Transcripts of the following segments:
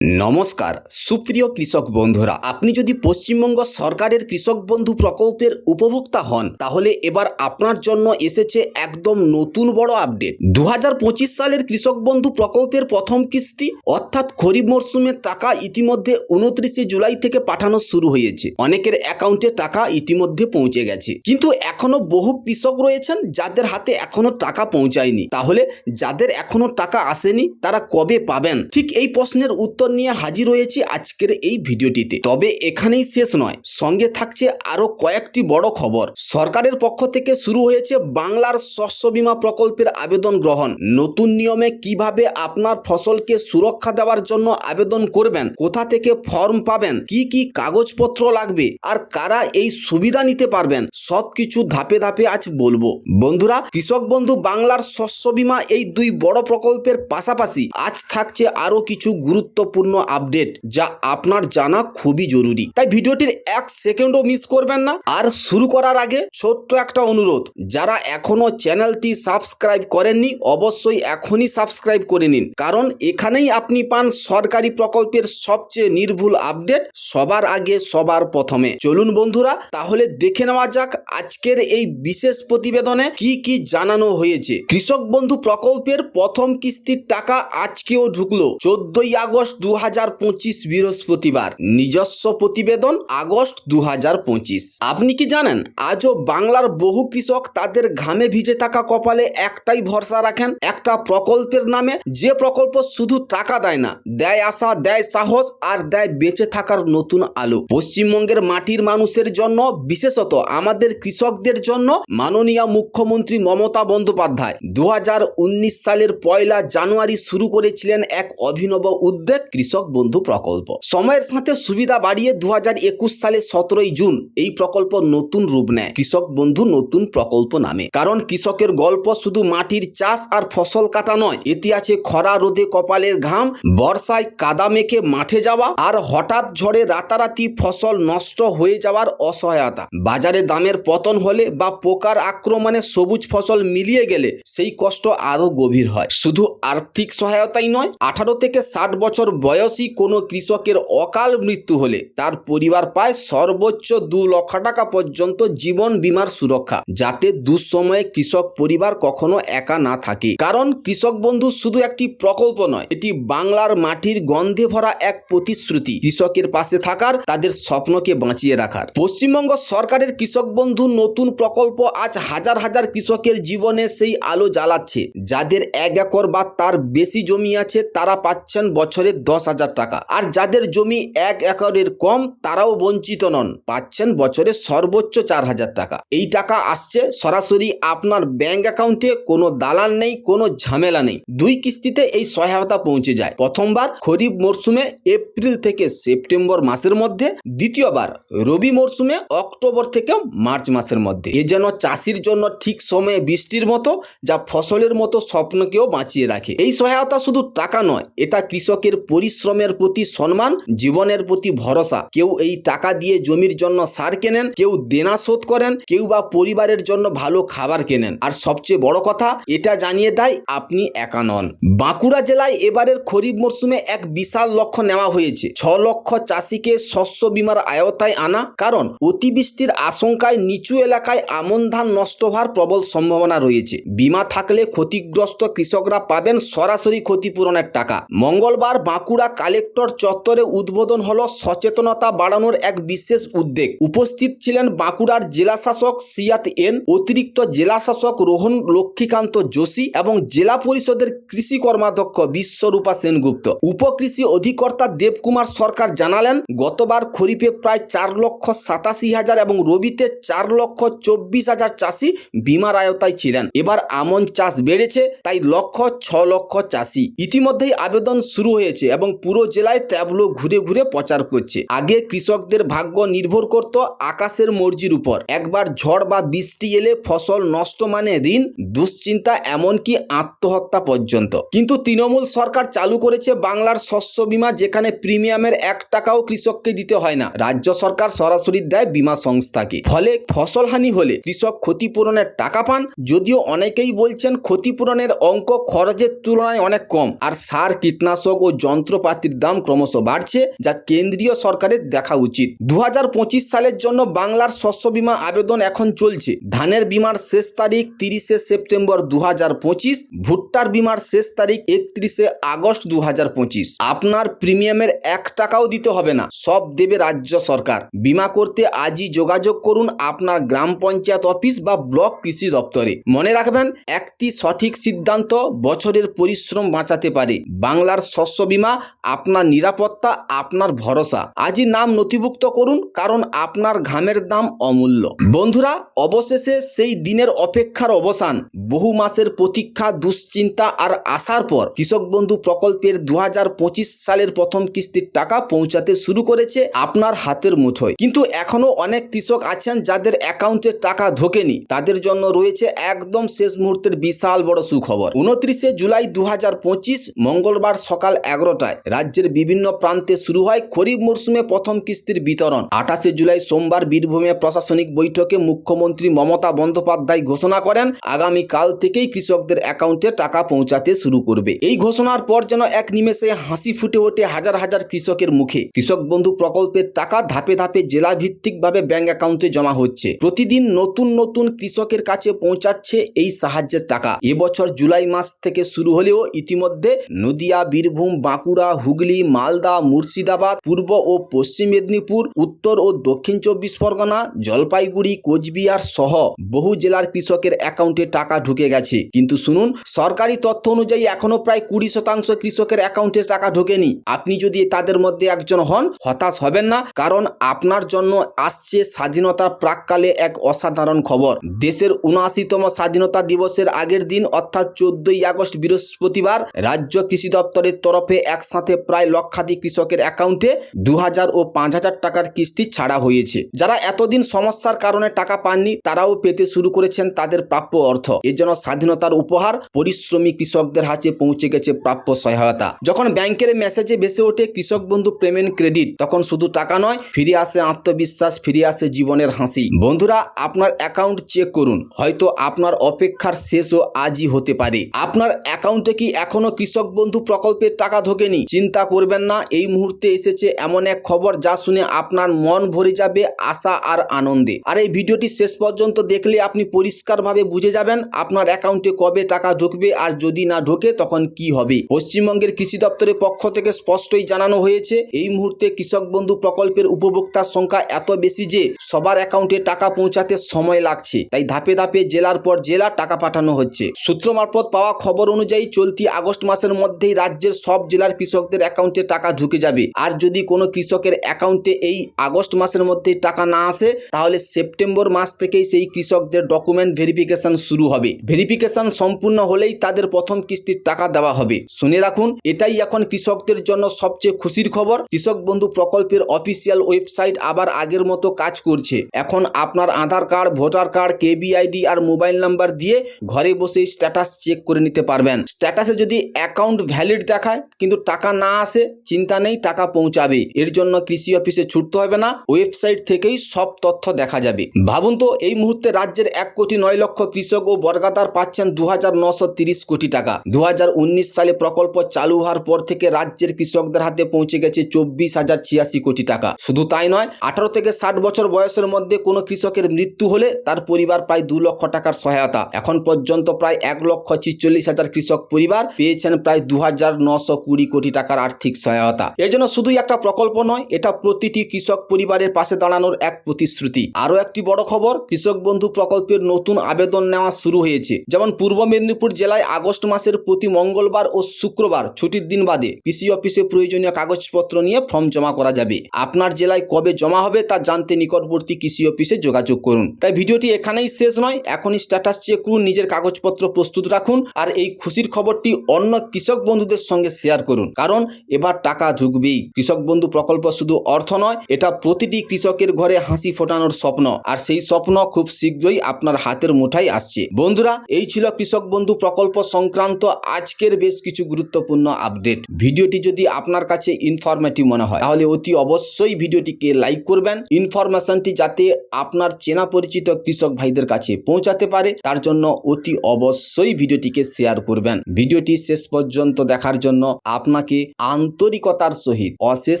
নমস্কার সুপ্রিয় কৃষক বন্ধুরা, আপনি যদি পশ্চিমবঙ্গ সরকারের কৃষক বন্ধু প্রকল্পের উপভোক্তা হন তাহলে এবার আপনার জন্য এসেছে একদম নতুন বড় আপডেট। 2025 সালের কৃষক বন্ধু প্রকল্পের প্রথম কিস্তি অর্থাৎ খরিফ মরশুমের টাকা ইতিমধ্যে 29 জুলাই থেকে পাঠানো শুরু হয়েছে। অনেকের অ্যাকাউন্টে টাকা ইতিমধ্যে পৌঁছে গেছে, কিন্তু এখনো বহু কৃষক রয়েছেন যাদের হাতে এখনো টাকা পৌঁছায়নি। তাহলে যাদের এখনো টাকা আসেনি তারা কবে পাবেন? ঠিক এই প্রশ্নের উত্তর নিয়ে হাজির হয়েছি আজকের এই ভিডিওটিতে। তবে এখানেই শেষ নয়, সঙ্গে থাকছে আরো কয়েকটি বড় খবর। সরকারের পক্ষ থেকে শুরু হয়েছে বাংলার শস্য বীমা প্রকল্পের আবেদন গ্রহণ। নতুন নিয়মে কিভাবে আপনার ফসলকে সুরক্ষা দেওয়ার জন্য আবেদন করবেন, কোথা থেকে ফর্ম পাবেন, কি কি কাগজপত্র লাগবে আর কারা এই সুবিধা নিতে পারবেন, সবকিছু ধাপে ধাপে আজ বলবো। বন্ধুরা, কৃষক বন্ধু বাংলার শস্য বীমা এই দুই বড় প্রকল্পের পাশাপাশি আজ থাকছে আরো কিছু গুরুত্বপূর্ণ আপডেট যা আপনার জানা খুবই জরুরি। তাই ভিডিওটির এক সেকেন্ডও মিস করবেন না। আর শুরু করার আগে ছোট্ট একটা অনুরোধ, যারা এখনো চ্যানেলটি সাবস্ক্রাইব করেননি অবশ্যই এখনই সাবস্ক্রাইব করে নিন, কারণ এখানেই আপনি পান সরকারি প্রকল্পের সবচেয়ে নির্ভুল আপডেট সবার আগে সবার প্রথমে। চলুন বন্ধুরা, তাহলে দেখে নেওয়া যাক আজকের এই বিশেষ প্রতিবেদনে কি কি জানানো হয়েছে। কৃষক বন্ধু প্রকল্পের প্রথম কিস্তির টাকা আজকেও ঢুকলো 14 আগস্ট 2025 বৃহস্পতিবার। নিজস্ব প্রতিবেদন আগস্ট 2025। আপনি কি জানেন আজও বাংলার বহু কৃষক তাদের ঘামে ভিজে থাকা কপালে একটাই ভরসা রাখেন, একটা প্রকল্পের নামে, যে প্রকল্প শুধু টাকা দেয় না, দেয় আশা, দেয় সাহস আর দেয় বেঁচে থাকার নতুন আলো। পশ্চিমবঙ্গের মাটির মানুষের জন্য, বিশেষত আমাদের কৃষকদের জন্য মাননীয় মুখ্যমন্ত্রী মমতা বন্দ্যোপাধ্যায় 2019 সালের 1 জানুয়ারি শুরু করেছিলেন এক অভিনব উদ্যোগ, কৃষক বন্ধু প্রকল্প। সময়ের সাথে সুবিধা বাড়িয়ে 2021 সালে 17 জুন এই প্রকল্প নতুন রূপ নেয় কৃষক বন্ধু নতুন প্রকল্প নামে। কারণ কৃষকের গল্প শুধু মাটির চাষ আর ফসল কাটা নয়, এতে আছে খরা রোদে কপালের ঘাম, বর্ষায় কাদা মেখে মাঠে যাওয়া আর হঠাৎ ঝড়ে রাতারাতি ফসল নষ্ট হয়ে যাওয়ার অসহায়তা। বাজারে দামের পতন হলে বা পোকার আক্রমণে সবুজ ফসল মিলিয়ে গেলে সেই কষ্ট আরো গভীর হয়। শুধু আর্থিক সহায়তাই নয়, 18 থেকে 60 বছর বয়সী কোনো কৃষকের অকাল মৃত্যু হলে তার পরিবার পায় সর্বোচ্চ 2 লক্ষ টাকা পর্যন্ত জীবন বীমার সুরক্ষা, যাতে দুঃসময়ে কৃষক পরিবার কখনো একা না থাকে। কারণ কৃষক বন্ধু শুধু একটি প্রকল্প নয়, এটি বাংলার মাটির গন্ধে ভরা এক প্রতিশ্রুতি, কৃষকের পাশে থাকার, তাদের স্বপ্নকে বাঁচিয়ে রাখার। পশ্চিমবঙ্গ সরকারের কৃষক বন্ধু নতুন প্রকল্প আজ হাজার হাজার কৃষকের জীবনে সেই আলো জ্বালাচ্ছে। যাদের 1 একর বা তার বেশি জমি আছে তারা পাচ্ছেন বছরে 10,000 টাকা, আর যাদের জমি 1 একরের কম তারাও বঞ্চিত নন, পাচ্ছেন বছরে সর্বোচ্চ 4,000 টাকা। এই টাকা আসছে সরাসরি আপনার ব্যাংক অ্যাকাউন্টে, কোনো দালাল নেই, কোনো ঝামেলা নেই। 2 কিস্তিতে এই সহায়তা পৌঁছে যায়। প্রথমবার খরিফ মরশুমে এপ্রিল থেকে সেপ্টেম্বর মাসের মধ্যে, দ্বিতীয়বার রবি মরশুমে অক্টোবর থেকে মার্চ মাসের মধ্যে। এ যেন চাষির জন্য ঠিক সময়ে বৃষ্টির মতো, যা ফসলের মতো স্বপ্নকেও বাঁচিয়ে রাখে। এই সহায়তা শুধু টাকা নয়, এটা কৃষকের পরিশ্রমের প্রতি সম্মান, জীবনের প্রতি ভরসা। কেউ এই টাকা দিয়ে জমির জন্য সার কেনেন, কেউ দেনা শোধ করেন, কেউ বা পরিবারের জন্য ভালো খাবার কেনেন। আর সবচেয়ে বড় কথা, এটা জানিয়ে দেয় আপনি একা নন। বাঁকুড়া জেলায় এবারের খরিফ মরশুমে এক বিশাল লক্ষ্য নেওয়া হয়েছে, 6 লক্ষ চাষিকে শস্য বীমার আওতায় আনা। কারণ অতিবৃষ্টির আশঙ্কায় নিচু এলাকায় আমন ধান নষ্ট হওয়ার প্রবল সম্ভাবনা রয়েছে। বীমা থাকলে ক্ষতিগ্রস্ত কৃষকরা পাবেন সরাসরি ক্ষতিপূরণের টাকা। মঙ্গলবার বাঁকুড়া কালেক্টর চত্বরে উদ্বোধন হলো সচেতনতা বাড়ানোর এক বিশেষ উদ্যোগ। উপস্থিত ছিলেন বাঁকুড়ার জেলা শাসক সিয়াত এন, অতিরিক্ত জেলা শাসক রোহন লক্ষ্মীকান্ত যোশী এবং জেলা পরিষদের কৃষি কর্মাধ্যক্ষ বিশ্বরূপা সেনগুপ্ত। উপকৃষি অধিকর্তা দেবকুমার সরকার জানালেন, গতবার খরিফে প্রায় 4,87,000 এবং রবিতে 4,24,000 চাষি বীমার আওতায় ছিলেন। এবার আমন চাষ বেড়েছে, তাই লক্ষ্য 6 লক্ষ চাষি। ইতিমধ্যেই আবেদন শুরু হয়েছে এবং পুরো জেলায় ট্যাবলো ঘুরে ঘুরে প্রচার করছে। আগে কৃষকদের ভাগ্য নির্ভর করত আকাশের মর্জির উপর। একবার ঝড় বা বৃষ্টি এলে ফসল নষ্ট মানে ঋণ, দুশ্চিন্তা, এমনকি আত্মহত্যা পর্যন্ত। কিন্তু তৃণমূল সরকার চালু করেছে বাংলার শস্য বীমা, যেখানে প্রিমিয়ামের 1 টাকাও কৃষককে দিতে হয় না, রাজ্য সরকার সরাসরি দেয় বীমা সংস্থাকে। ফলে ফসলহানি হলে কৃষক ক্ষতিপূরণের টাকা পান। যদিও অনেকেই বলছেন ক্ষতিপূরণের অঙ্ক খরচের তুলনায় অনেক কম, আর সার, কীটনাশক ও যন্ত্র যন্ত্রপাতির দাম ক্রমশ বাড়ছে, যা কেন্দ্রীয় সরকারের দেখা উচিত। 2025 সালের জন্য বাংলার শস্য বীমা আবেদন এখন চলছে। ধানের বীমার শেষ তারিখ 30শে সেপ্টেম্বর 2025, ভুট্টার বীমার শেষ তারিখ 31শে আগস্ট 2025। আপনার প্রিমিয়ামের 1 টাকাও দিতে হবে না, সব দেবে রাজ্য সরকার। বীমা করতে আজই যোগাযোগ করুন আপনার গ্রাম পঞ্চায়েত অফিস বা ব্লক কৃষি দপ্তরে। মনে রাখবেন, একটি সঠিক সিদ্ধান্ত বছরের পরিশ্রম বাঁচাতে পারে। বাংলার শস্য বীমা, আপনার নিরাপত্তা, আপনার ভরসা। আজই নাম নথিভুক্ত করুন, কারণ আপনার ঘামের দাম অমূল্য। বন্ধুরা, অবশেষে সেই দিনের অপেক্ষার অবসান। বহু মাসের প্রতীক্ষা, দুশ্চিন্তা আর আশার পর কৃষক বন্ধু প্রকল্পের 2025 সালের প্রথম কিস্তির টাকা পৌঁছাতে শুরু করেছে আপনার হাতের মুঠোয়। কিন্তু এখনো অনেক কৃষক আছেন যাদের অ্যাকাউন্টে টাকা ঢোকেনি। তাদের জন্য রয়েছে একদম শেষ মুহূর্তের বিশাল বড় সুখবর। 29শে জুলাই 2025 মঙ্গলবার সকাল 11টায় রাজ্যের বিভিন্ন প্রান্তে শুরু হয় খরিফ মরশুমে প্রথম কিস্তির বিতরণ। 28শে জুলাই সোমবার বীরভূমে প্রশাসনিক বৈঠকে মুখ্যমন্ত্রী মমতা বন্দ্যোপাধ্যায় ঘোষণা করেন, আগামীকাল থেকেই কৃষকদের অ্যাকাউন্টে টাকা পৌঁছাতে শুরু করবে। এই ঘোষণার পর যেন এক নিমেষে হাসি ফুটে ওঠে হাজার হাজার কৃষকের মুখে। কৃষক বন্ধু প্রকল্পের টাকা ধাপে ধাপে জেলা ভিত্তিকভাবে ব্যাংক অ্যাকাউন্টে জমা হচ্ছে। প্রতিদিন নতুন নতুন কৃষকের কাছে পৌঁছাচ্ছে এই সাহায্যের টাকা। এবছর জুলাই মাস থেকে শুরু হলেও ইতিমধ্যে নদিয়া, বীরভূম, বাঁকুড়া, হুগলি, মালদা, মুর্শিদাবাদ, পূর্ব ও পশ্চিম মেদিনীপুর, উত্তর ও দক্ষিণ 24 পরগনা, জলপাইগুড়ি, কোচবিহার সহ বহু জেলার কৃষকের অ্যাকাউন্টে টাকা ঢুকে গেছে। কিন্তু শুনুন, সরকারি তথ্য অনুযায়ী এখনো প্রায় 20% কৃষকের অ্যাকাউন্টে টাকা ঢোকেনি। আপনি যদি তাদের মধ্যে একজন হন, হতাশ হবেন না, কারণ আপনার জন্য আসছে স্বাধীনতার প্রাককালে এক অসাধারণ খবর। দেশের 79তম স্বাধীনতা দিবসের আগের দিন অর্থাৎ 14ই আগস্ট বৃহস্পতিবার রাজ্য কৃষি দপ্তরের তরফে একসাথে প্রায় লক্ষাধিক কৃষকের অ্যাকাউন্টে 2000 ও 5000 টাকার কিস্তি ছাড়া হয়েছে। যারা এতদিন সমস্যার কারণে টাকা পাননি, তারাও পেতে শুরু করেছেন তাদের প্রাপ্য অর্থ। এর জন্য স্বাধীনতার উপহার পরিশ্রমী কৃষকদের হাতে পৌঁছে গেছে প্রাপ্য সহায়তা। যখন ব্যাংকের মেসেজে ভেসে ওঠে কৃষক বন্ধু পেমেন্ট ক্রেডিট, তখন শুধু টাকা নয়, ফিরে আসে আত্মবিশ্বাস, ফিরে আসে জীবনের হাসি। বন্ধুরা, আপনার অ্যাকাউন্ট চেক করুন, হয়তো আপনার অপেক্ষার শেষও আজই হতে পারে। আপনার অ্যাকাউন্টে কি এখনো কৃষক বন্ধু প্রকল্পের টাকা ঢোকেনি? চিন্তা করবেন না, এই মুহূর্তে এসেছে এমন এক খবর যা শুনে আপনার মন ভরে যাবে আশা আর আনন্দে। আর এই ভিডিওটি শেষ পর্যন্ত দেখলে আপনি পরিষ্কারভাবে বুঝে যাবেন আপনার অ্যাকাউন্টে কবে টাকা ঢুকবে, আর যদি না ঢোকে তখন কি হবে। পশ্চিমবঙ্গের কৃষি দপ্তরের পক্ষ থেকে স্পষ্টই জানানো হয়েছে, এই মুহূর্তে কৃষক বন্ধু প্রকল্পের উপভোক্তার সংখ্যা এত বেশি যে সবার অ্যাকাউন্টে টাকা পৌঁছাতে সময় লাগছে। তাই ধাপে ধাপে জেলার পর জেলা টাকা পাঠানো হচ্ছে। সূত্র মারফত পাওয়া খবর অনুযায়ী চলতি আগস্ট মাসের মধ্যেই রাজ্যের সব জেলার কৃষকদের অ্যাকাউন্টে টাকা ঢুকে যাবে। আর যদি কোনো কৃষকের অ্যাকাউন্টে এই আগস্ট মাসের মধ্যেই টাকা না আসে, তাহলে সেপ্টেম্বর মাস থেকেই সেই কৃষকদের ডকুমেন্ট ভেরিফিকেশন শুরু হবে। ভেরিফিকেশন সম্পূর্ণ হলেই তাদের প্রথম কিস্তির টাকা দেওয়া হবে। শুনে রাখুন, এটাই এখন কৃষকদের জন্য সবচেয়ে খুশির খবর। কৃষক বন্ধু প্রকল্পের অফিসিয়াল ওয়েবসাইট আবার আগের মতো কাজ করছে। এখন আপনার আধার কার্ড, ভোটার কার্ড, কেবিআইডি আর মোবাইল নাম্বার দিয়ে ঘরে বসেই স্ট্যাটাস চেক করে নিতে পারবেন। স্ট্যাটাসে যদি অ্যাকাউন্ট ভ্যালিড দেখায় কিন্তু টাকা না আসে, চিন্তা নেই, টাকা পৌঁছাবে। এর জন্য কৃষি অফিসে ছুটতে হবে না, ওয়েবসাইট থেকেই সব তথ্য দেখা যাবে। ভাবুন তো, এই মুহূর্তে রাজ্যের 1,09,00,000 কৃষক ও বর্গাদার পাচ্ছেন 2,930 কোটি টাকা। 2019 সালে প্রকল্প চালু হওয়ার পর থেকে রাজ্যের কৃষকদের হাতে পৌঁছে গেছে 24,086 কোটি টাকা। শুধু তাই নয়, 18 থেকে 60 বছর বয়সের মধ্যে কোনো কৃষকের মৃত্যু হলে তার পরিবার পায় 2 লক্ষ টাকার সহায়তা। এখন পর্যন্ত প্রায় 1,46,000 কৃষক পরিবার পেয়েছেন প্রায় 2,920 কোটি টাকার আর্থিক সহায়তা। এই জন্য শুধুই একটা প্রকল্প নয়, এটা প্রতিটি কৃষক পরিবারের পাশে দাঁড়ানোর এক প্রতিশ্রুতি। আরও একটি বড় খবর, কৃষক বন্ধু প্রকল্পের নতুন আবেদন নেওয়া শুরু হয়েছে। যেমন পূর্ব মেদিনীপুর জেলায় আগস্ট মাসের প্রতি মঙ্গলবার ও শুক্রবার ছুটির দিন বাদে কৃষি অফিসে প্রয়োজনীয় কাগজপত্র নিয়ে ফর্ম জমা করা যাবে। আপনার জেলায় কবে জমা হবে তা জানতে নিকটবর্তী কৃষি অফিসে যোগাযোগ করুন। তাই ভিডিওটি এখানেই শেষ নয়, এখনই স্ট্যাটাস চেক করুন, নিজের কাগজপত্র প্রস্তুত রাখুন আর এই খুশির খবরটি অন্য কৃষক বন্ধুদের সঙ্গে শেয়ার করুন, কারণ এবার টাকা ঢুকবেই। কৃষক বন্ধু প্রকল্প শুধু অর্থ নয়, এটা প্রতিটি কৃষকের ঘরে হাসি ফোটানোর স্বপ্ন, আর সেই স্বপ্ন খুব শীঘ্রই আপনার হাতের মুঠায় আসছে। বন্ধুরা, এই ছিল কৃষক বন্ধু প্রকল্প সংক্রান্ত আজকের বেশ কিছু গুরুত্বপূর্ণ আপডেট। ভিডিওটি যদি আপনার কাছে ইনফরমেটিভ মনে হয় তাহলে অতি অবশ্যই ভিডিওটিকে লাইক করবেন। ইনফরমেশনটি যাতে আপনার চেনা পরিচিত কৃষক ভাইদের কাছে পৌঁছাতে পারে তার জন্য অতি অবশ্যই ভিডিওটিকে শেয়ার করবেন। ভিডিওটি শেষ পর্যন্ত দেখার জন্য আপনাকে আপনাকে আন্তরিকতার সহিত অশেষ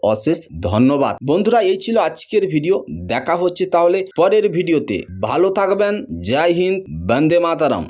অশেষ ধন্যবাদ। বন্ধুরা, এই ছিল আজকের ভিডিও। দেখা হচ্ছে তাহলে পরের ভিডিওতে। ভালো থাকবেন। জয় হিন্দ, বন্দে মাতরম।